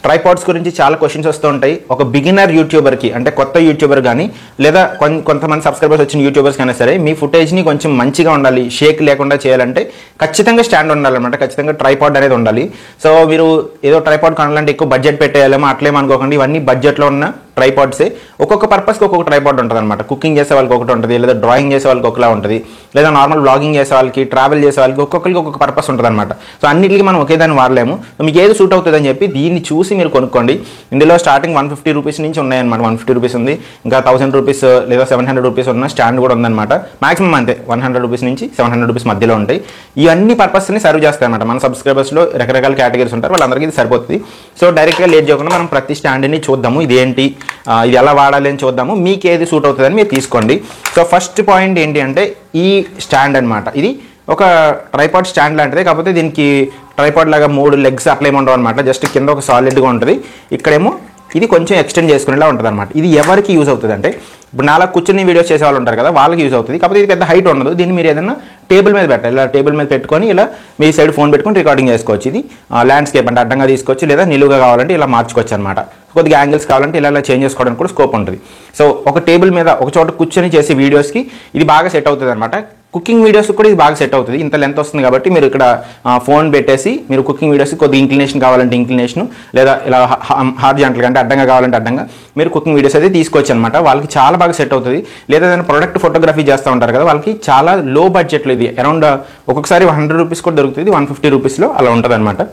Tripods గురించి చాలా questions వస్తూ ఉంటాయి. ఒక బిగినర్ యూట్యూబర్కి అంటే కొత్త యూట్యూబర్ కానీ లేదా కొంతమంది సబ్స్క్రైబర్స్ వచ్చిన యూట్యూబర్స్ కానీ సరే మీ ఫుటేజ్ని కొంచెం మంచిగా ఉండాలి, షేక్ లేకుండా చేయాలంటే ఖచ్చితంగా స్టాండ్ ఉండాలన్నమాట. ఖచ్చితంగా ట్రైపాడ్ అనేది ఉండాలి. సో మీరు ఏదో ట్రైపాడ్ కొనాలంటే ఎక్కువ బడ్జెట్ పెట్టేయాలేమో అట్లేమనుకోకండి. ఇవన్నీ బడ్జెట్లో ఉన్న ట్రైపాడ్సే. ఒక్కొక్క పర్పస్కి ఒక్కొక్క ట్రైపాడ్ ఉంటుంది అనమాట. కుకింగ్ చేసే వాళ్ళకి ఒకటి ఉంటుంది, లేదా డ్రాయింగ్ చేసే వాళ్ళకి ఒకలా ఉంటుంది, లేదా నార్మల్ వ్లాగింగ్ చేసే వాళ్ళకి, ట్రావెల్ చేసే వాళ్ళకి ఒక్కొక్కరికి ఒక్కొక్క పర్పస్ ఉంటుంది అనమాట. సో అన్నిటికీ మనం ఒకే దాన్ని వాడలేము. మీకు ఏది సూట్ అవుతుంది అని చెప్పి దీన్ని చూసి మీరు కొనుక్కోండి. ఇందులో స్టార్టింగ్ 150 రూపీస్ నుంచి ఉన్నాయన్నమాట. 150 రూపీస్ ఉంది, ఇంకా 1000 రూపీస్ లేదా 700 రూపీస్ ఉన్న స్టాండ్ కూడా ఉందన్నమాట. మాక్సిమం అంతే 100 రూపీస్ నుంచి 700 రూపీస్ మధ్యలో ఉంటాయి. ఇవన్నీ పర్పస్ని సర్వ్ చేస్తాయి అనమాట. మన సబ్స్క్రైబర్స్లో రకరకాల కేటగిరీస్ ఉంటారు, వాళ్ళందరికీ ఇది సరిపోతుంది. సో డైరెక్ట్గా లేట్ చేయకుండా మనం ప్రతి స్టాండ్ని చూద్దాము. ఇదేంటి, ఇది ఎలా వాడాలి అని చూద్దాము. మీకు ఏది సూట్ అవుతుందని మీరు తీసుకోండి. సో ఫస్ట్ పాయింట్ ఏంటి అంటే ఈ స్టాండ్ అనమాట. ఇది ఒక ట్రైపాడ్ స్టాండ్ లాంటిదే, కాకపోతే దీనికి ట్రైపాడ్ లాగా 3 లెగ్స్ అట్లా ఏమి ఉండవు అనమాట. జస్ట్ కింద ఒక సాలిడ్గా ఉంటుంది, ఇక్కడేమో ఇది కొంచెం ఎక్స్టెండ్ చేసుకునేలా ఉంటుంది అనమాట. ఇది ఎవరికి యూజ్ అవుతుంది అంటే ఇప్పుడు నాలా కూర్చుని వీడియోస్ చేసే వాళ్ళు ఉంటారు కదా, వాళ్ళకి యూజ్ అవుతుంది. కాకపోతే ఇది పెద్ద హైట్ ఉండదు. దీన్ని మీరు ఏదైనా టేబుల్ మీద పెట్టాలి. ఇలా టేబుల్ మీద పెట్టుకొని ఇలా మీ సైడ్ ఫోన్ పెట్టుకొని రికార్డింగ్ చేసుకోవచ్చు. ఇది ల్యాండ్స్కేప్ అంటే అడ్డంగా తీసుకోవచ్చు, లేదా నిలువుగా కావాలంటే ఇలా మార్చుకోవచ్చు అనమాట. కొద్దిగా యాంగిల్స్ కావాలంటే ఇలా చేంజ్ చేసుకోవడానికి కూడా స్కోప్ ఉంటుంది. సో ఒక టేబుల్ మీద ఒక చోట కూర్చొని చేసే వీడియోస్కి ఇది బాగా సెట్ అవుతుంది అనమాట. కుకింగ్ వీడియోస్ కూడా ఇది బాగా సెట్ అవుతుంది. ఇంత లెంత్ వస్తుంది కాబట్టి మీరు ఇక్కడ ఫోన్ పెట్టేసి మీరు కుకింగ్ వీడియోస్కి కొద్దిగా ఇంక్లినేషన్ కావాలంటే ఇంక్లినేషన్, లేదా ఇలా హార్జాంటల్గా అంటే అడ్డంగా కావాలంటే అడ్డంగా మీరు కుకింగ్ వీడియోస్ అయితే తీసుకోవచ్చు అనమాట. వాళ్ళకి చాలా బాగా సెట్ అవుతుంది. లేదా ఏదైనా ప్రొడక్ట్ ఫోటోగ్రఫీ చేస్తూ ఉంటారు కదా, వాళ్ళకి చాలా లో బడ్జెట్లో ఇది అరౌండ్ ఒక్కొక్కసారి 100 రూపీస్ కూడా దొరుకుతుంది, 150 రూపీస్లో అలా ఉంటుంది అనమాట.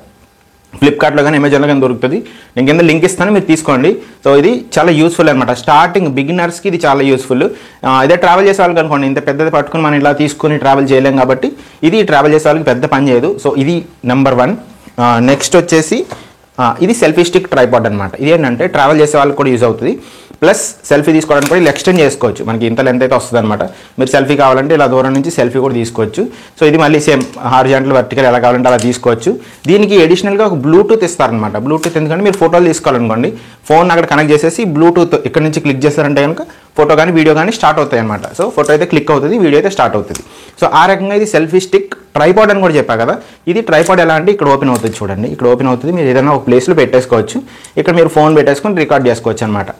ఫ్లిప్కార్ట్లో కానీ అమెజాన్లో కానీ దొరుకుతుంది. నేను కింద లింక్ ఇస్తాను, మీరు తీసుకోండి. సో ఇది చాలా యూస్ఫుల్ అనమాట. స్టార్టింగ్ బిగినర్స్కి ఇది చాలా యూస్ఫుల్. ఇదే ట్రావెల్ చేసే వాళ్ళకి అనుకోండి, ఇంత పెద్దది పట్టుకుని మనం ఇలా తీసుకుని ట్రావెల్ చేయలేం కాబట్టి ఇది ట్రావెల్ చేసే వాళ్ళకి పెద్ద పని చేయదు. సో ఇది నెంబర్ 1. నెక్స్ట్ వచ్చేసి ఇది సెల్ఫీ స్టిక్ ట్రైపాడ్ అనమాట. ఇది ఏంటంటే ట్రావెల్ చేసే వాళ్ళకి కూడా యూజ్ అవుతుంది, ప్లస్ సెల్ఫీ తీసుకోవడానికి కూడా ఇలా ఎక్స్టెండ్ చేసుకోవచ్చు. మనకి ఇంత లెంత్ అయితే వస్తుంది అనమాట. మీరు సెల్ఫీ కావాలంటే ఇలా దూరం నుంచి సెల్ఫీ కూడా తీసుకోవచ్చు. సో ఇది మళ్ళీ సేమ్ హారిజాంటల్ వర్టికల్ ఎలా కావాలంటే అలా తీసుకోవచ్చు. దీనికి అడిషనల్గా ఒక బ్లూటూత్ ఇస్తారనమాట. బ్లూటూత్ ఎందుకంటే మీరు ఫోటోలు తీసుకోవాలనుకోండి, ఫోన్ అక్కడ కనెక్ట్ చేసేసి బ్లూటూత్ ఇక్కడ నుంచి క్లిక్ చేస్తారంటే కనుక ఫోటో కానీ వీడియో కానీ స్టార్ట్ అవుతాయి అనమాట. సో ఫోటో అయితే క్లిక్ అవుతుంది, వీడియో అయితే స్టార్ట్ అవుతుంది. సో ఆ రకంగా ఇది సెల్ఫీ స్టిక్ ట్రైపాడ్ అని కూడా చెప్పా కదా. ఇది ట్రైపాడ్ ఎలా అంటే ఇక్కడ ఓపెన్ అవుతుంది చూడండి, ఇక్కడ ఓపెన్ అవుతుంది. మీరు ఏదైనా ఒక ప్లేస్లో పెట్టేసుకోవచ్చు. ఇక్కడ మీరు ఫోన్ పెట్టేసుకొని రికార్డ్ చేసుకోవచ్చు అనమాట.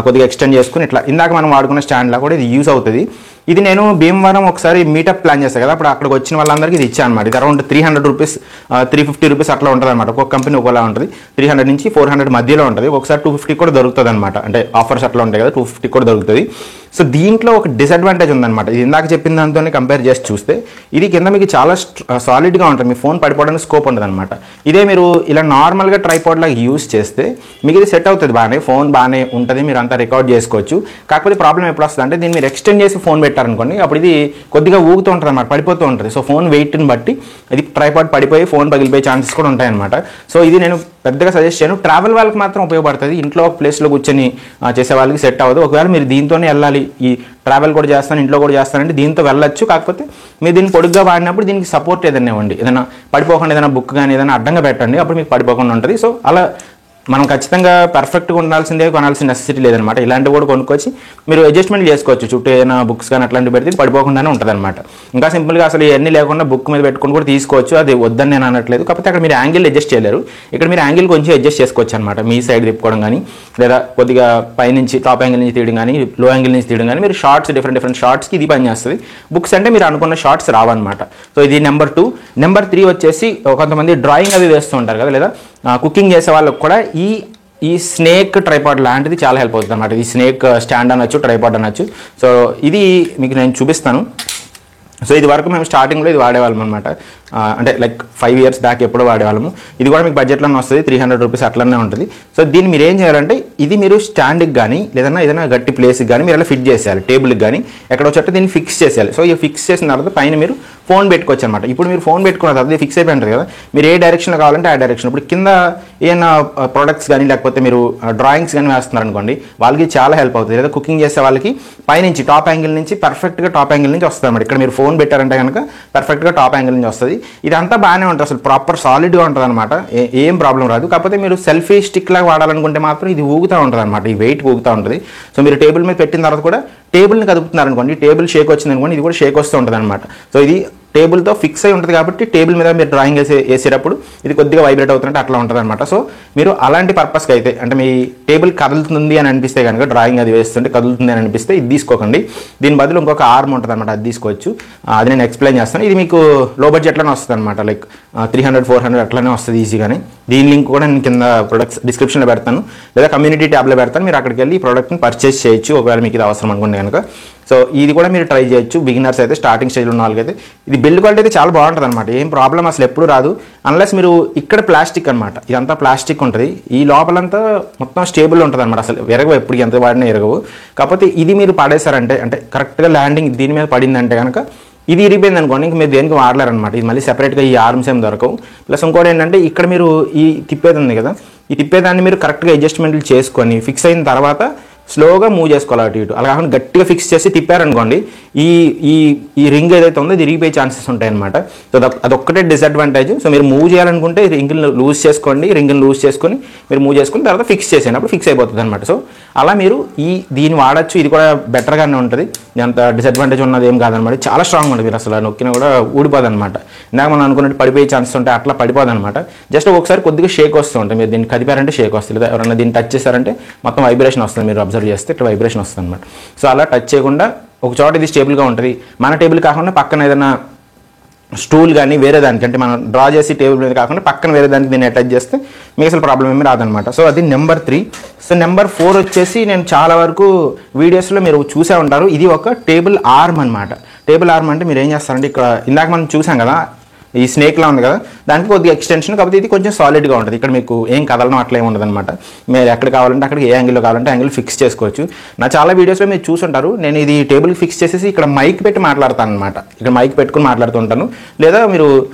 కొద్దిగా ఎక్స్టెండ్ చేసుకుని ఇట్లా ఇందాక మనం వాడుకున్న స్టాండ్లా కూడా ఇది యూజ్ అవుతుంది. ఇది నేను భీమవరం ఒకసారి మీటప్ ప్లాన్ చేస్తాను కదా, అప్పుడు అక్కడికి వచ్చిన వాళ్ళందరికీ ఇది ఇచ్చాను అనమాట. ఇది అరౌండ్ 300 రూపీస్ 350 రూపీస్ అట్లా ఉంటుంది అనమాట. ఒక్కొక్క కంపెనీ ఒకలా ఉంటుంది. 300 నుంచి 400 మధ్యలో ఉంటుంది. ఒకసారి 250 కూడా దొరుకుతుంది అనమాట. అంటే ఆఫర్స్ అట్లా ఉంటాయి కదా, 250 కూడా దొరుకుతుంది. సో దీంట్లో ఒక డిసడ్వాంటేజ్ ఉందన్నమాట. ఇది ఇందాక చెప్పిన దాంతోనే కంపేర్ చేసి చూస్తే ఇది కింద మీకు చాలా సాలిడ్గా ఉంటుంది. మీ ఫోన్ పడిపోవడానికి స్కోప్ ఉంటుంది అనమాట. ఇదే మీరు ఇలా నార్మల్గా ట్రైపాడ్ లాగా యూస్ చేస్తే మీకు ఇది సెట్ అవుతుంది బాగానే, ఫోన్ బాగానే ఉంటుంది, మీరు అంతా రికార్డ్ చేసుకోవచ్చు. కాకపోతే ప్రాబ్లం ఎప్పుడు వస్తుంది అంటే దీన్ని మీరు ఎక్స్టెండ్ చేసి ఫోన్ పెట్టారనుకోండి, అప్పుడు ఇది కొద్దిగా ఊగుతూ ఉంటుంది అనమాట, పడిపోతూ ఉంటుంది. సో ఫోన్ వెయిట్ని బట్టి ఇది ట్రైపాడ్ పడిపోయి ఫోన్ పగిలిపోయే ఛాన్సెస్ కూడా ఉంటాయన్నమాట. సో ఇది నేను పెద్దగా సజెస్ట్ చేయను. ట్రావెల్ వాళ్ళకి మాత్రం ఉపయోగపడుతుంది. ఇంట్లో ఒక ప్లేస్లో కూర్చొని చేసే వాళ్ళకి సెట్ అవ్వదు. ఒకవేళ మీరు దీంతోనే వెళ్ళాలి, ఈ ట్రావెల్ కూడా చేస్తాను ఇంట్లో కూడా చేస్తానంటే దీంతో వెళ్ళొచ్చు. కాకపోతే మీరు దీన్ని పొడుగ్గా వాడినప్పుడు దీనికి సపోర్ట్ ఏదైనా ఇవ్వండి. ఏదైనా పడిపోకుండా ఏదైనా బుక్ కానీ ఏదైనా అడ్డంగా పెట్టండి, అప్పుడు మీకు పడిపోకుండా ఉంటుంది. సో అలా మనం ఖచ్చితంగా పర్ఫెక్ట్గా ఉండాల్సిందే, కొనాల్సిన నెసెసిటీ లేదనమాట. ఇలాంటివి కూడా కొనుక్కొచ్చి మీరు అడ్జస్ట్మెంట్ చేసుకోవచ్చు. చుట్టూ ఏదైనా బుక్స్ కానీ అట్లాంటివి పెడితే పడిపోకుండానే ఉంటుంది అనమాట. ఇంకా సింపుల్గా అసలు ఇవన్నీ లేకుండా బుక్ మీద పెట్టుకుని కూడా తీసుకోవచ్చు. అది వద్దని నేను అనట్లేదు. కాకపోతే అక్కడ మీరు యాంగిల్ అడ్జస్ట్ చేయలేరు. ఇక్కడ మీరు యాంగిల్ కొంచెం అడ్జస్ట్ చేసుకోవచ్చు అనమాట. మీ సైడ్ తిప్పుకోవడం కానీ, లేదా కొద్దిగా పైనుంచి టాప్ యాంగిల్ నుంచి తీయడం కానీ, లో యాంగిల్ నుంచి తీయడం కానీ, మీరు షార్ట్స్ డిఫరెంట్ షార్ట్స్కి ఇది పని చేస్తుంది. బుక్స్ అంటే మీరు అనుకున్న షార్ట్స్ రావన్నమాట. సో ఇది నెంబర్ 2. నెంబర్ 3 వచ్చేసి కొంతమంది డ్రాయింగ్ అవి వేస్తూ ఉంటారు కదా, లేదా కుకింగ్ చేసే వాళ్ళకి కూడా ఈ స్నేక్ ట్రైపాడ్ లాంటిది చాలా హెల్ప్ అవుతుంది అన్నమాట. ఈ స్నేక్ స్టాండ్ అనొచ్చు, ట్రైపాడ్ అనొచ్చు. సో ఇది మీకు నేను చూపిస్తాను. సో ఇది వరకు మేము స్టార్టింగ్లో ఇది వాడేవాళ్ళం అనమాట. అంటే లైక్ 5 ఇయర్స్ దాకా ఎప్పుడో వాడేవాళ్ళము. ఇది కూడా మీకు బడ్జెట్లోనే వస్తుంది, 300 రూపీస్ అట్లనే ఉంటుంది. సో దీన్ని మీరు ఏం చేయాలంటే ఇది మీరు స్టాండ్కి కానీ ఏదైనా గట్టి ప్లేస్కి కానీ మీరు అలా ఫిట్ చేసేయాలి. టేబుల్కి కానీ ఎక్కడో చోట దీన్ని ఫిక్స్ చేసేయాలి. సో ఈ ఫిక్స్ చేసిన తర్వాత పైన మీరు ఫోన్ పెట్టుకోవచ్చు అనమాట. ఇప్పుడు మీరు ఫోన్ పెట్టుకున్న తర్వాత ఇది ఫిక్స్ అయిపోయి ఉంటుంది కదా, మీరు ఏ డైరెక్షన్లో కావాలంటే ఆ డైరెక్షన్. ఇప్పుడు కింద ఏమైనా ప్రొడక్ట్స్ కానీ లేకపోతే మీరు డ్రాయింగ్స్ కానీ వేస్తున్నారు అనుకోండి, వాళ్ళకి చాలా హెల్ప్ అవుతుంది. లేదా కుకింగ్ చేసే వాళ్ళకి పైనుంచి టాప్ యాంగిల్ నుంచి పర్ఫెక్ట్గా టాప్ యాంగిల్ నుంచి వస్తుంది అనమాట. ఇక్కడ మీరు ఫోన్ పెట్టారంటే కనుక పర్ఫెక్ట్గా టాప్ యాంగిల్ నుంచి వస్తుంది. ఇదంతా బాగానే ఉంటుంది, అసలు ప్రాపర్ సాలిడ్గా ఉంటుంది అనమాట. ఏం ప్రాబ్లం రాదు. కాకపోతే మీరు సెల్ఫీ స్టిక్ లాగా వాడాలనుకుంటే మాత్రం ఇది ఊగుతూ ఉంటుంది అనమాట. ఈ వెయిట్ ఊగుతూ ఉంటుంది. సో మీరు టేబుల్ మీద పెట్టిన తర్వాత కూడా టేబుల్ని కదుపుతున్నారు అనుకోండి, టేబుల్ షేక్ వచ్చింది అనుకోండి, ఇది కూడా షేక్ వస్తూ ఉంటుంది అనమాట. సో ఇది టేబుల్తో ఫిక్స్ అయి ఉంటుంది కాబట్టి టేబుల్ మీద మీరు డ్రాయింగ్ వేసేటప్పుడు ఇది కొద్దిగా వైబ్రేట్ అవుతుంటే అట్లా ఉంటుంది అనమాట. సో మీరు అలాంటి పర్పస్కి అయితే అంటే మీ టేబుల్ కదులుతుంది అని అనిపిస్తే కనుక, డ్రాయింగ్ అది వేస్తుంటే కదులుతుంది అని అనిపిస్తే ఇది తీసుకోకండి. దీని బదులు ఇంకొక ఆర్మ్ ఉంటుంది అనమాట, అది తీసుకోవచ్చు. అది నేను ఎక్స్ప్లెయిన్ చేస్తాను. ఇది మీకు లో బడ్జెట్లోనే వస్తుంది అనమాట, లైక్ 300-400 అట్లనే వస్తుంది ఈజీగానే. దీని లింక్ కూడా నేను కింద ప్రొడక్ట్స్ డిస్క్రిప్షన్లో పెడతాను, లేదా కమ్యూనిటీ ట్యాబ్లో పెడతాను. మీరు అక్కడికి వెళ్ళి ఈ ప్రోడక్ట్ని పర్చేస్ చేయొచ్చు ఒకవేళ మీకు ఇది అవసరం అనుకుంటే కనుక. సో ఇది కూడా మీరు ట్రై చేయొచ్చు బిగినర్స్ అయితే, స్టార్టింగ్ స్టేజ్లో ఉన్న వాళ్ళకైతే. ఇది బిల్డ్ క్వాలిటీ అయితే చాలా బాగుంటుంది అనమాట, ఏం ప్రాబ్లం అసలు ఎప్పుడు రాదు. అన్లెస్ మీరు ఇక్కడ ప్లాస్టిక్ అనమాట, ఇదంతా ప్లాస్టిక్ ఉంటుంది, ఈ లోపలంతా మొత్తం స్టేబుల్ ఉంటుంది అనమాట, అసలు ఎరగవు, ఎప్పుడు ఎంత వాడినా ఎరగవు. కాకపోతే ఇది మీరు పడేశారంటే, అంటే కరెక్ట్గా ల్యాండింగ్ దీని మీద పడిందంటే కనుక ఇది ఇరిగిపోయింది అనుకోండి, ఇంక మీరు దేనికి వాడలేరనమాట. ఇది మళ్ళీ సెపరేట్గా ఈ ఆర్మ్స్ ఏం దొరకవు. ప్లస్ ఇంకోటి ఏంటంటే ఇక్కడ మీరు ఈ తిప్పేది ఉంది కదా, ఈ తిప్పేదాన్ని మీరు కరెక్ట్గా అడ్జస్ట్మెంట్లు చేసుకొని ఫిక్స్ అయిన తర్వాత స్లోగా మూవ్ చేసుకోవాలి అటు ఇటు. అలా కాకుండా గట్టిగా ఫిక్స్ చేసి తిప్పారనుకోండి, ఈ ఈ ఈ రింగ్ ఏదైతే ఉందో ఇది ఇరిగిపోయే ఛాన్సెస్ ఉంటాయి అనమాట. సో అదొక్కటే డిసడ్వాంటేజ్. సో మీరు మూవ్ చేయాలనుకుంటే రింగ్ని లూజ్ చేసుకోండి, రింగ్ని లూజ్ చేసుకొని మీరు మూవ్ చేసుకుని తర్వాత ఫిక్స్ చేసేయండి, అప్పుడు ఫిక్స్ అయిపోతుంది అనమాట. సో అలా మీరు దీన్ని వాడచ్చు. ఇది కూడా బెటర్గానే ఉంటుంది, అంత డిసడ్వాంటేజ్ ఉన్నది ఏం కాదనమాట. చాలా స్ట్రాంగ్ ఉంటుంది, మీరు అసలు నొక్కినా కూడా ఊడిపోదు అనమాట. ఇందాక మనం అనుకున్నట్టు పడిపోయే ఛాన్సెస్ ఉంటాయి, అట్లా పడిపోదు అనమాట. జస్ట్ ఒకసారి కొద్దిగా షేక్ వస్తూ ఉంటుంది, మీరు దీన్ని కదిపారంటే షేక్ వస్తుంది, లేదా ఎవరైనా దీన్ని టచ్ చేశారంటే మొత్తం వైబ్రేషన్ వస్తుంది, మీరు అబ్జర్వ్ చేస్తే ఇట్లా వైబ్రేషన్ వస్తుంది అనమాట. సో అలా టచ్ చేయకుండా ఒక చోట ఇది స్టేబుల్గా ఉంటుంది. మన టేబుల్ కాకుండా పక్కన ఏదైనా స్టూల్ కానీ వేరే దానికి, అంటే మనం డ్రా చేసి టేబుల్ మీద కాకుండా పక్కన వేరే దానికి దీన్ని అటాచ్ చేస్తే మీకు అసలు ప్రాబ్లం ఏమీ రాదనమాట. సో అది నెంబర్ 3. సో నెంబర్ 4 వచ్చేసి నేను చాలా వరకు వీడియోస్లో మీరు చూసే ఉంటారు, ఇది ఒక టేబుల్ ఆర్మ్ అనమాట. టేబుల్ ఆర్మ్ అంటే మీరు ఏం చేస్తారంటే, ఇక్కడ ఇందాక మనం చూసాం కదా ఈ స్నేక్లా ఉంది కదా, దానికి కొద్దిగా ఎక్స్టెన్షన్, కాకపోతే ఇది కొంచెం సాలిడ్గా ఉంటుంది. ఇక్కడ మీకు ఏం కదలడం అట్లా ఏమి ఉండదు అనమాట. మీరు ఎక్కడ కావాలంటే అక్కడికి ఏ యాంగిల్లో కావాలంటే యాంగిల్ ఫిక్స్ చేసుకోవచ్చు. నా చాలా వీడియోస్లో మీరు చూసుంటారు, నేను ఇది టేబుల్ ఫిక్స్ చేసేసి ఇక్కడ మైక్ పెట్టి మాట్లాడతాను అనమాట. ఇక్కడ మైక్ పెట్టుకుని మాట్లాడుతుంటాను. లేదా మీరు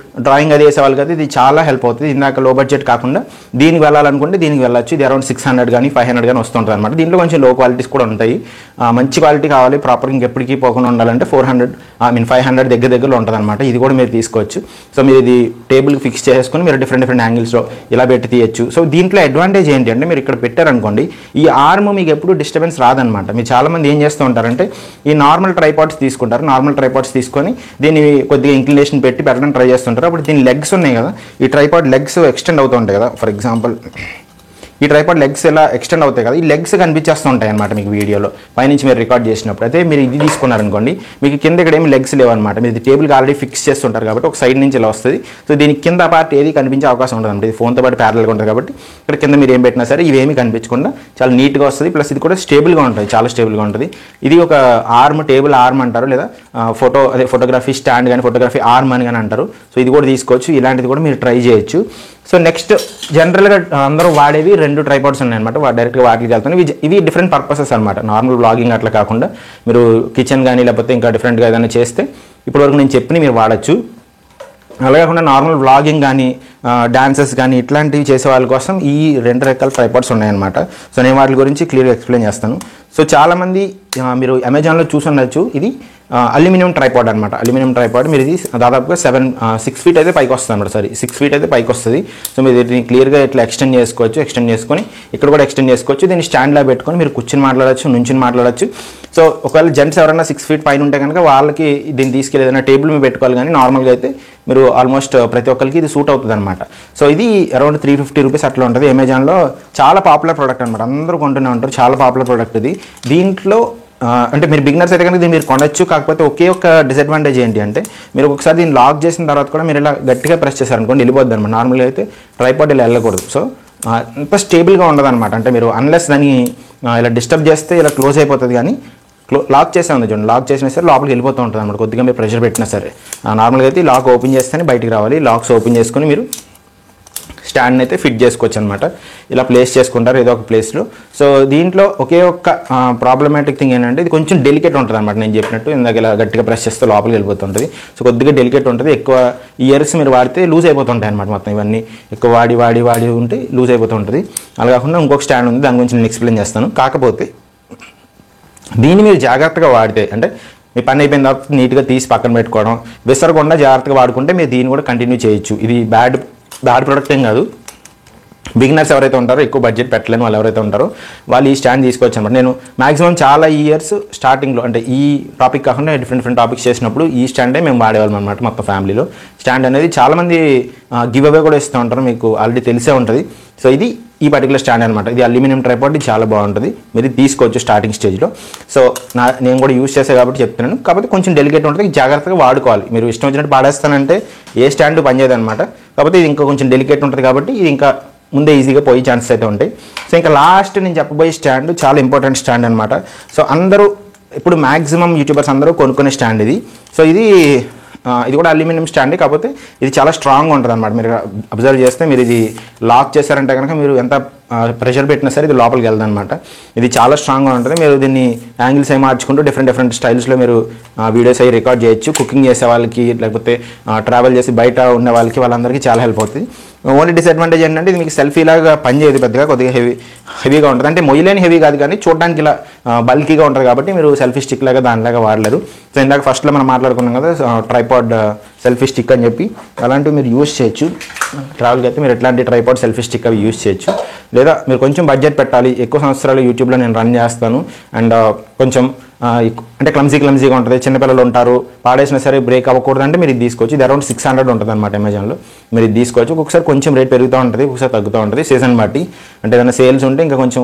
డ్రాయింగ్ అది వేసే వాళ్ళకి అయితే ఇది చాలా హెల్ప్ అవుతుంది. ఇందాక లో బడ్జెట్ కాకుండా దీనికి వెళ్ళాలనుకుంటే దీనికి వెళ్ళచ్చు. ఇది అరౌండ్ 600 కానీ 500 కానీ వస్తుంటుంది అనమాట. దీంట్లో కొంచెం లో క్వాలిటీస్ కూడా ఉంటాయి. మంచి క్వాలిటీ కావాలి, ప్రాపర్గా ఇంకెప్పటికీ పోకుండా ఉండాలంటే 500 దగ్గరలో ఉంటుంది అనమాట. ఇది కూడా మీరు తీసుకోవచ్చు. సో మీరు ఇది టేబుల్ ఫిక్స్ చేసుకుని మీరు డిఫరెంట్ యాంగిల్స్లో ఇలా పెట్టి తీయచ్చు. సో దీంట్లో అడ్వాంటేజ్ ఏంటి అంటే, మీరు ఇక్కడ పెట్టారనుకోండి, ఈ ఆర్మ్ మీకు ఎప్పుడు డిస్టర్బెన్స్ రాదనమాట. మీరు చాలామంది ఏం చేస్తూ ఉంటారంటే ఈ నార్మల్ ట్రైపాడ్స్ తీసుకుంటారు, నార్మల్ ట్రైపాడ్స్ తీసుకొని దీన్ని కొద్దిగా ఇంక్లినేషన్ పెట్టి పెట్టడం ట్రై చేస్తుంటారు. అప్పుడు దీని లెగ్స్ ఉన్నాయి కదా, ఈ ట్రైపాడ్ లెగ్స్ ఎక్స్టెండ్ అవుతూ ఉంటాయి కదా. ఫర్ ఎగ్జాంపుల్ ఈ ట్రైపాడ్ లెగ్స్ ఎలా ఎక్స్టెండ్ అవుతాయి కదా, ఈ లెగ్స్ కనిపించేస్తూ ఉంటాయి అనమాట మీకు వీడియోలో పైనుంచి మీరు రికార్డ్ చేసినప్పుడు. అయితే మీరు ఇది తీసుకున్నారనుకోండి, మీకు కింద ఇక్కడ ఏమి లెగ్స్ లేవన్నమాట. మీరు టేబుల్కి ఆల్రెడీ ఫిక్స్ చేస్తుంటారు కాబట్టి ఒక సైడ్ నుంచి ఇలా వస్తుంది. సో దీనికి కింద పార్ట్ ఏది కనిపించే అవకాశం ఉండదు అనమాట. ఇది ఫోన్తో పాటు ప్యారల్గా ఉంటుంది కాబట్టి ఇక్కడ కింద మీరు ఏం పెట్టినా సరే ఇవేమీ కనిపించకుండా చాలా నీట్గా వస్తుంది. ప్లస్ ఇది కూడా స్టేబుల్గా ఉంటుంది, చాలా స్టేబుల్గా ఉంటుంది. ఇది ఒక ఆర్మ్, టేబుల్ ఆర్మ్ అంటారు, లేదా ఫోటోగ్రఫీ స్టాండ్ కానీ ఫోటోగ్రఫీ ఆర్మ్ అని కానీ అంటారు. సో ఇది కూడా తీసుకోవచ్చు, ఇలాంటిది కూడా మీరు ట్రై చేయొచ్చు. సో నెక్స్ట్ జనరల్గా అందరూ వాడేవి 2 ట్రైపాడ్స్ ఉన్నాయన్నమాట. డైరెక్ట్గా వాటికి వెళ్తాను. ఇవి డిఫరెంట్ పర్పసెస్ అనమాట. నార్మల్ వ్లాగింగ్ అట్లా కాకుండా మీరు కిచెన్ కానీ లేకపోతే ఇంకా డిఫరెంట్గా ఏదైనా చేస్తే ఇప్పటివరకు నేను చెప్పిన మీరు వాడచ్చు. అలా కాకుండా నార్మల్ వ్లాగింగ్ కానీ డాన్సెస్ కానీ ఇట్లాంటివి చేసే వాళ్ళ కోసం ఈ 2 రకాల ట్రైపాడ్స్ ఉన్నాయన్నమాట. సో నేను వాటి గురించి క్లియర్గా ఎక్స్ప్లెయిన్ చేస్తాను. సో చాలామంది మీరు అమెజాన్లో చూసుండొచ్చు, ఇది అల్యూమినియం ట్రైపాడ్ అనమాట. అల్యూమినియం ట్రైపాడ్ మీరు ఇది దాదాపుగా 6 ఫీట్ అయితే పైకి వస్తుంది అనమాట. 6 ఫీట్ అయితే పైకి వస్తుంది. సో మీరు దీన్ని క్లియర్గా ఇట్లా ఎక్స్టెండ్ చేసుకోవచ్చు. ఎక్స్టెండ్ చేసుకొని ఇక్కడ కూడా ఎక్స్టెండ్ చేసుకోవచ్చు. దీన్ని స్టాండ్లో పెట్టుకొని మీరు కూర్చొని మాట్లాడచ్చు, నుంచుని మాట్లాడచ్చు. సో ఒకవేళ జెంట్స్ ఎవరైనా 6 ఫీట్ పైన ఉంటే కనుక వాళ్ళకి దీన్ని తీసుకెళ్ళి ఏదైనా టేబుల్ మీద పెట్టుకోవాలి. కానీ నార్మల్గా అయితే మీరు ఆల్మోస్ట్ ప్రతి ఒక్కరికి ఇది సూట్ అవుతుంది అనమాట. సో ఇది అరౌండ్ 350 రూపీస్ అట్లా ఉంటుంది. అమెజాన్లో చాలా పాపులర్ ప్రోడక్ట్ అనమాట, అందరూ కొంటూనే ఉంటారు. చాలా పాపులర్ ప్రోడక్ట్ ఇది. దీంట్లో అంటే మీరు బిగినర్స్ అయితే కనుక దీన్ని మీరు కొనొచ్చు. కాకపోతే ఒకే ఒక డిసడ్వాంటేజ్ ఏంటి అంటే, మీరు ఒకసారి దీన్ని లాక్ చేసిన తర్వాత కూడా మీరు ఇలా గట్టిగా ప్రెస్ చేశారనుకోండి వెళ్ళిపోద్ది అనమాట. నార్మల్గా అయితే ట్రైపాడ్ ఇలా వెళ్ళకూడదు. సో అంత స్టేబుల్గా ఉండదు అనమాట. అంటే మీరు అన్లెస్ దాన్ని ఇలా డిస్టర్బ్ చేస్తే ఇలా క్లోజ్ అయిపోతుంది. కానీ లాక్ చేసే ఉంది చూడండి, లాక్ చేసినా సరే లోపలికి వెళ్ళిపోతూ ఉంటుంది అనమాట. కొద్దిగా మీరు ప్రెషర్ పెట్టినా సరే. నార్మల్గా అయితే లాక్ ఓపెన్ చేస్తేనే బయటికి రావాలి. లాక్స్ ఓపెన్ చేసుకొని మీరు స్టాండ్ అయితే ఫిట్ చేసుకోవచ్చు అనమాట. ఇలా ప్లేస్ చేసుకుంటారు ఏదో ఒక ప్లేస్లో. సో దీంట్లో ఒకే ఒక్క ప్రాబ్లమాటిక్ థింగ్ ఏంటంటే, ఇది కొంచెం డెలికేట్ ఉంటుంది అనమాట. నేను చెప్పినట్టు ఇందాక ఇలా గట్టిగా ప్రెస్ చేస్తే లోపలికి వెళ్ళిపోతుంటుంది. సో కొద్దిగా డెలికేట్ ఉంటుంది. ఎక్కువ ఇయర్స్ మీరు వాడితే లూజ్ అయిపోతుంటాయి అనమాట. మొత్తం ఇవన్నీ ఎక్కువ వాడి ఉంటే లూజ్ అయిపోతూ ఉంటుంది. అలా కాకుండా ఇంకొక స్టాండ్ ఉంది, దాని గురించి నేను ఎక్స్ప్లెయిన్ చేస్తాను. కాకపోతే దీన్ని మీరు జాగ్రత్తగా వాడితే, అంటే మీ పని అయిపోయిన తర్వాత నీట్గా తీసి పక్కన పెట్టుకోవడం, విసరకుండా జాగ్రత్తగా వాడుకుంటే మీరు దీన్ని కూడా కంటిన్యూ చేయొచ్చు. ఇది బ్యాడ్ ప్రోడక్ట్ ఏం కాదు. బిగినర్స్ ఎవరైతే ఉంటారో, ఎక్కువ బడ్జెట్ పెట్టలేని వాళ్ళు ఎవరైతే ఉంటారో వాళ్ళు ఈ స్టాండ్ తీసుకోవచ్చు అనమాట. నేను మాక్సిమం చాలా ఇయర్స్ స్టార్టింగ్లో అంటే ఈ టాపిక్ కాకుండా డిఫరెంట్ టాపిక్స్ చేసినప్పుడు ఈ స్టాండే మేము వాడేవాళ్ళం అనమాట. మొత్తం ఫ్యామిలీలో స్టాండ్ అనేది చాలామంది గివ్ అవే కూడా ఇస్తూ ఉంటారు, మీకు ఆల్రెడీ తెలిసే ఉంటుంది. సో ఇది ఈ పర్టికులర్ స్టాండ్ అనమాట. ఇది అల్యూమినియం ట్రైపాడ్, ఇది చాలా బాగుంటుంది, మీరు తీసుకోవచ్చు స్టార్టింగ్ స్టేజ్లో. సో నేను కూడా యూస్ చేసే కాబట్టి చెప్తున్నాను. కాకపోతే కొంచెం డెలికేట్ ఉంటుంది, జాగ్రత్తగా వాడుకోవాలి. మీరు ఇష్టం వచ్చినట్టు పాడేస్తానంటే ఏ స్టాండ్ పనిచేయదు అనమాట. కాకపోతే ఇది ఇంకా కొంచెం డెలికేట్ ఉంటుంది కాబట్టి ఇది ఇంకా ముందే ఈజీగా పోయే ఛాన్సెస్ అయితే ఉంటాయి. సో ఇంకా లాస్ట్ నేను చెప్పబోయే స్టాండ్ చాలా ఇంపార్టెంట్ స్టాండ్ అనమాట. సో అందరూ ఇప్పుడు మ్యాక్సిమం యూట్యూబర్స్ అందరూ కొనుక్కునే స్టాండ్ ఇది. సో ఇది కూడా అల్యూమినియం స్టాండ్, కాకపోతే ఇది చాలా స్ట్రాంగ్గా ఉంటుంది అనమాట. మీరు అబ్జర్వ్ చేస్తే మీరు ఇది లాక్ చేశారంటే కనుక మీరు ఎంత ప్రెషర్ పెట్టినా సరే ఇది లోపలికి వెళ్తుంది అనమాట. ఇది చాలా స్ట్రాంగ్గా ఉంటుంది. మీరు దీన్ని యాంగిల్స్ అవి మార్చుకుంటూ డిఫరెంట్ స్టైల్స్లో మీరు వీడియోస్ అవి రికార్డ్ చేయొచ్చు. కుకింగ్ చేసే వాళ్ళకి, లేకపోతే ట్రావెల్ చేసి బయట ఉన్న వాళ్ళకి, వాళ్ళందరికీ చాలా హెల్ప్ అవుతుంది. ఓన్లీ డిసడ్వాంటేజ్ ఏంటంటే ఇది మీకు సెల్ఫీ లాగా పనిచేయదు, పెద్దగా కొద్దిగా హెవీగా ఉంటుంది. అంటే మొయ్యలేని హెవీ కాదు, కానీ చూడడానికి ఇలా బల్కీగా ఉంటుంది కాబట్టి మీరు సెల్ఫీ స్టిక్ లాగా దానిలాగా వాడలేరు. సో ఇందాక ఫస్ట్లో మనం మాట్లాడుకున్నాం కదా ట్రైపాడ్ సెల్ఫీ స్టిక్ అని చెప్పి, అలాంటివి మీరు యూస్ చేయొచ్చు. ట్రావెల్కి అయితే మీరు ఎట్లాంటి ట్రైపాడ్ సెల్ఫీ స్టిక్ అవి యూస్ చేయొచ్చు. లేదా మీరు కొంచెం బడ్జెట్ పెట్టాలి, ఎక్కువ సంవత్సరాలు యూట్యూబ్లో నేను రన్ చేస్తాను అండ్ కొంచెం అంటే క్లమ్జీగా ఉంటుంది, చిన్నపిల్లలు ఉంటారు, పాడేసినా సరే బ్రేక్ అవ్వకూడదు అంటే మీరు ఇది తీసుకోవచ్చు. ఇది అరౌండ్ 600 ఉంటుంది అనమాట అమెజాన్లో. మీరు ఇది తీసుకోవచ్చు. ఒకసారి కొంచెం రేట్ పెరుగుతూ ఉంటుంది, ఒకసారి తగ్గుతూ ఉంటుంది సీజన్ బట్టి. అంటే ఏదైనా సేల్స్ ఉంటే ఇంకా కొంచెం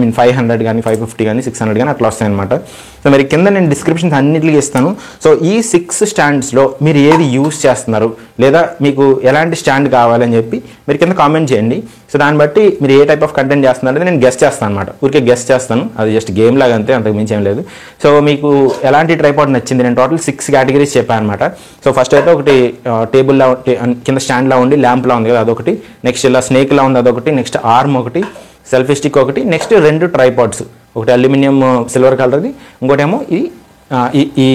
500 కానీ 550 కానీ 600 కానీ అట్లా వస్తాయి అనమాట. సో మరి కింద నేను డిస్క్రిప్షన్స్ అన్నింటికి ఇస్తాను. సో ఈ 6 స్టాండ్స్లో మీరు ఏది యూస్ చేస్తున్నారు, లేదా మీకు ఎలాంటి స్టాండ్ కావాలని చెప్పి మీరు కింద కామెంట్ చేయండి. సో దాన్ని బట్టి మీరు ఏ టైప్ ఆఫ్ కంటెంట్ చేస్తున్నారనేది నేను గెస్ట్ చేస్తాను అనమాట. ఊరికే గెస్ట్ చేస్తాను, అది జస్ట్ గేమ్ లాగా అంతే, అంతకు మించి ఏం లేదు. సో మీకు ఎలాంటి ట్రైపాడ్ నచ్చింది, నేను టోటల్ 6 కేటగిరీస్ చెప్పాను అనమాట. సో ఫస్ట్ అయితే ఒకటి టేబుల్లా కింద స్టాండ్లా ఉండి ల్యాంప్లా ఉంది కదా అదొకటి, నెక్స్ట్ ఇలా స్నేక్లా ఉంది అదొకటి, నెక్స్ట్ ఆర్మ్ ఒకటి, సెల్ఫీ స్టిక్ ఒకటి, నెక్స్ట్ 2 ట్రైపాడ్స్, ఒకటి అల్యూమినియం సిల్వర్ కలర్ది, ఇంకోటేమో ఈ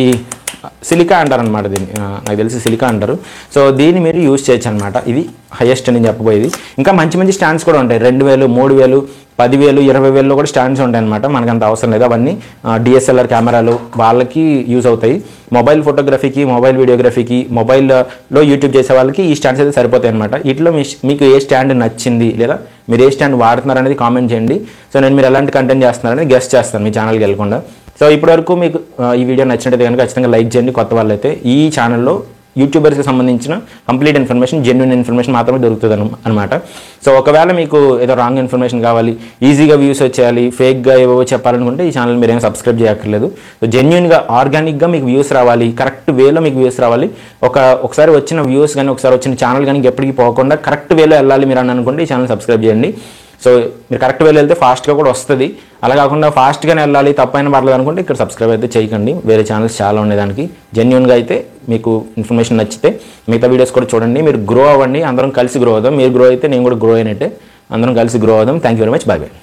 సిలికా అంటారు అనమాట. దీన్ని నాకు తెలిసి సిలికా అంటారు. సో దీన్ని మీరు యూజ్ చేయొచ్చు అనమాట. ఇది హైయెస్ట్ నేను చెప్పబోయేది. ఇంకా మంచి స్టాండ్స్ కూడా ఉంటాయి, 2000, 3000, 10,000, 20,000లో కూడా స్టాండ్స్ ఉంటాయి అనమాట. మనకు అంత అవసరం లేదు, అవన్నీ DSLR కెమెరాలు వాళ్ళకి యూజ్ అవుతాయి. మొబైల్ ఫోటోగ్రఫీకి, మొబైల్ వీడియోగ్రఫీకి, మొబైల్లో యూట్యూబ్ చేసే వాళ్ళకి ఈ స్టాండ్స్ అయితే సరిపోతాయి అనమాట. వీటిలో మీకు ఏ స్టాండ్ నచ్చింది, లేదా మీరు ఏ స్టాండ్ వాడుతున్నారు అనేది కామెంట్ చేయండి. సో నేను మీరు ఎలాంటి కంటెంట్ చేస్తున్నారని గెస్ట్ చేస్తాను మీ ఛానల్కి వెళ్ళకుండా. సో ఇప్పటివరకు మీకు ఈ వీడియో నచ్చినట్టయితే కనుక ఖచ్చితంగా లైక్ చేయండి. కొత్త వాళ్ళైతే ఈ ఛానల్లో యూట్యూబర్స్కి సంబంధించిన కంప్లీట్ ఇన్ఫర్మేషన్, జెన్యూన్ ఇన్ఫర్మేషన్ మాత్రమే దొరుకుతుంది అనమాట. సో ఒకవేళ మీకు ఏదో రాంగ్ ఇన్ఫర్మేషన్ కావాలి, ఈజీగా వ్యూస్ వచ్చేయాలి, ఫేక్గా ఏవో చెప్పాలనుకుంటే ఈ ఛానల్ మీరు ఏం సబ్స్క్రైబ్ చేయక్కర్లేదు. సో జెన్యూన్గా, ఆర్గానిక్గా మీకు వ్యూస్ రావాలి, కరెక్ట్ వేలో మీకు వ్యూస్ రావాలి. ఒకసారి వచ్చిన వ్యూస్ కానీ, ఒకసారి వచ్చిన ఛానల్ కానీ ఎప్పటికీ పోకుండా కరెక్ట్ వేలో వెళ్ళాలి మీరు అని అనుకుంటే ఈ ఛానల్ సబ్స్క్రైబ్ చేయండి. సో మీరు కరెక్ట్ వేలో వెళ్తే ఫాస్ట్గా కూడా వస్తుంది. అలా కాకుండా ఫాస్ట్గానే వెళ్ళాలి, తప్పైనా పర్లేదు అనుకుంటే ఇక్కడ సబ్స్క్రైబ్ అయితే చేయకండి. వేరే ఛానల్స్ చాలా ఉండేదానికి. జెన్యూన్గా అయితే మీకు ఇన్ఫర్మేషన్ నచ్చితే మిగతా వీడియోస్ కూడా చూడండి. మీరు గ్రో అవ్వండి, అందరం కలిసి గ్రో అవుదాం. మీరు గ్రో అయితే నేను కూడా గ్రో అయినట్టే, అందరం కలిసి గ్రో అవుదాం. Thank you very much. Bye bye.